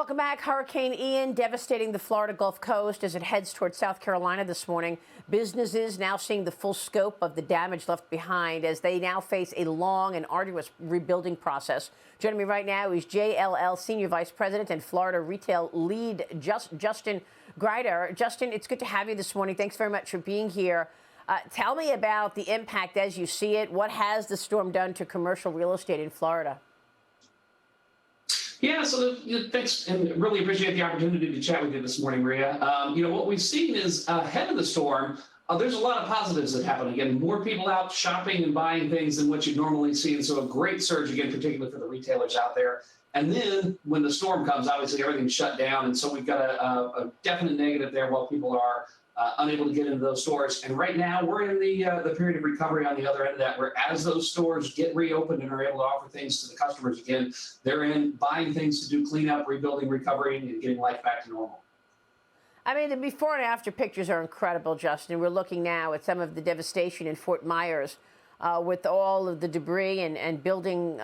Welcome back. Hurricane Ian devastating the Florida Gulf Coast as it heads towards South Carolina this morning. Businesses now seeing the full scope of the damage left behind as they now face a long and arduous rebuilding process. Joining me right now is JLL Senior Vice President and Florida Retail Lead, Justin Greider. Justin, it's good to have you this morning. Thanks very much for being here. Tell me about the impact as you see it. What has the storm done to commercial real estate in Florida? Yeah, so thanks, and really appreciate the opportunity to chat with you this morning, Maria. What we've seen is ahead of the storm, there's a lot of positives that happen. Again, more people out shopping and buying things than what you'd normally see, and so a great surge, again, particularly for the retailers out there. And then when the storm comes, obviously everything's shut down, and so we've got a definite negative there while people are unable to get into those stores. And right now we're in the period of recovery on the other end of that, where as those stores get reopened and are able to offer things to the customers again, they're in buying things to do cleanup, rebuilding, recovery, and getting life back to normal. I mean, the before and after pictures are incredible, Justin. We're looking now at some of the devastation in Fort Myers with all of the debris and building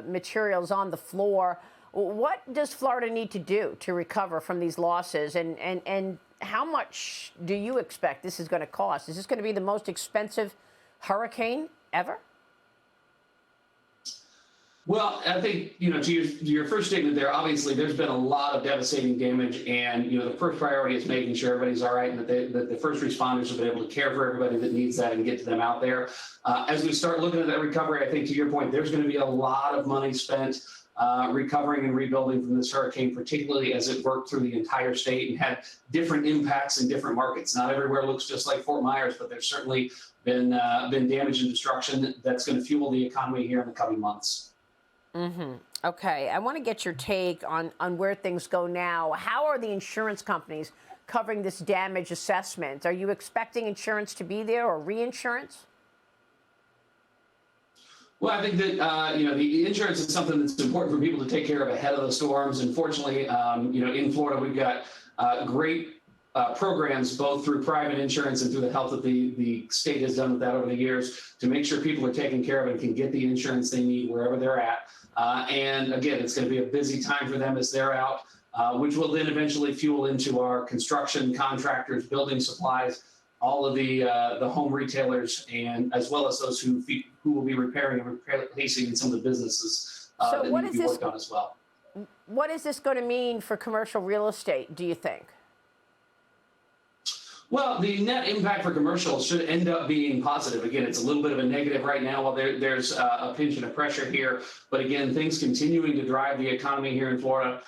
materials on the floor. What does Florida need to do to recover from these losses, and how much do you expect this is going to cost? Is this going to be the most expensive hurricane ever? Well, I think, to your first statement there, obviously there's been a lot of devastating damage, and, the first priority is making sure everybody's all right and that the first responders have been able to care for everybody that needs that and get to them out there. As we start looking at that recovery, I think to your point, there's going to be a lot of money spent recovering and rebuilding from this hurricane, particularly as it worked through the entire state and had different impacts in different markets. Not everywhere looks just like Fort Myers, but there's certainly been damage and destruction that's going to fuel the economy here in the coming months. Mm-hmm. Okay, I want to get your take on where things go now. How are the insurance companies covering this damage assessment? Are you expecting insurance to be there or reinsurance? Well, I think that, the insurance is something that's important for people to take care of ahead of the storms. And fortunately, in Florida, we've got great programs, both through private insurance and through the help that the state has done with that over the years to make sure people are taken care of and can get the insurance they need wherever they're at. And again, it's going to be a busy time for them as they're out, which will then eventually fuel into our construction contractors, building supplies, all of the home retailers, and as well as those who will be repairing and replacing in some of the businesses that need to be worked on as well. What is this going to mean for commercial real estate, do you think? Well, the net impact for commercial should end up being positive. Again, it's a little bit of a negative right now while there's a pinch and a pressure here. But again, things continuing to drive the economy here in Florida.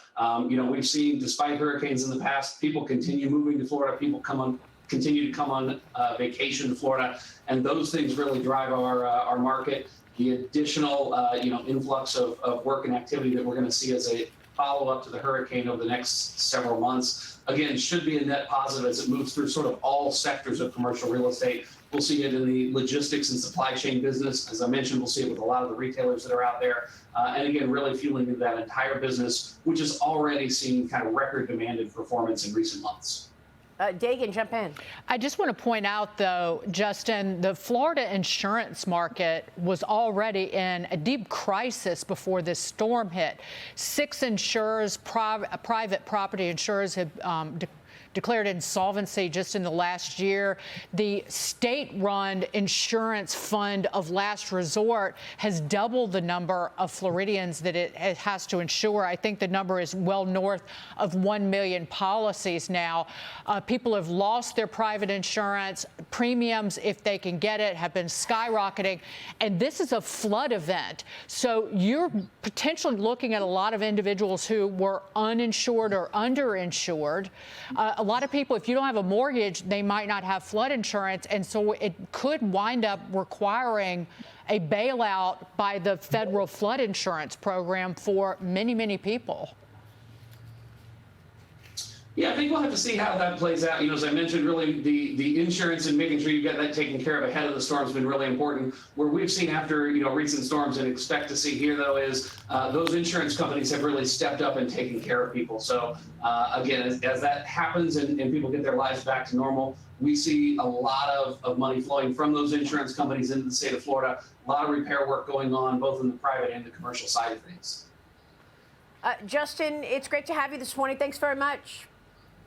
We've seen, despite hurricanes in the past, people continue moving to Florida. People continue to come on vacation to Florida, and those things really drive our market. The additional influx of work and activity that we're going to see as a follow-up to the hurricane over the next several months, again, should be a net positive as it moves through sort of all sectors of commercial real estate. We'll see it in the logistics and supply chain business. As I mentioned, we'll see it with a lot of the retailers that are out there. And again, really fueling into that entire business, which has already seen kind of record demand and performance in recent months. Dagan, jump in. I just want to point out, though, Justin, the Florida insurance market was already in a deep crisis before this storm hit. 6 insurers, private property insurers, have declared insolvency just in the last year. The state-run insurance fund of last resort has doubled the number of Floridians that it has to insure. I think the number is well north of 1 million policies now. People have lost their private insurance. Premiums, if they can get it, have been skyrocketing. And this is a flood event. So you're potentially looking at a lot of individuals who were uninsured or underinsured. A lot of people, if you don't have a mortgage, they might not have flood insurance. And so it could wind up requiring a bailout by the federal flood insurance program for many, many people. Yeah, I think we'll have to see how that plays out. As I mentioned, really the insurance and making sure you get that taken care of ahead of the storm has been really important. Where we've seen after, recent storms and expect to see here, though, is those insurance companies have really stepped up and taken care of people. So, again, as that happens and people get their lives back to normal, we see a lot of money flowing from those insurance companies into the state of Florida. A lot of repair work going on, both in the private and the commercial side of things. Justin, it's great to have you this morning. Thanks very much.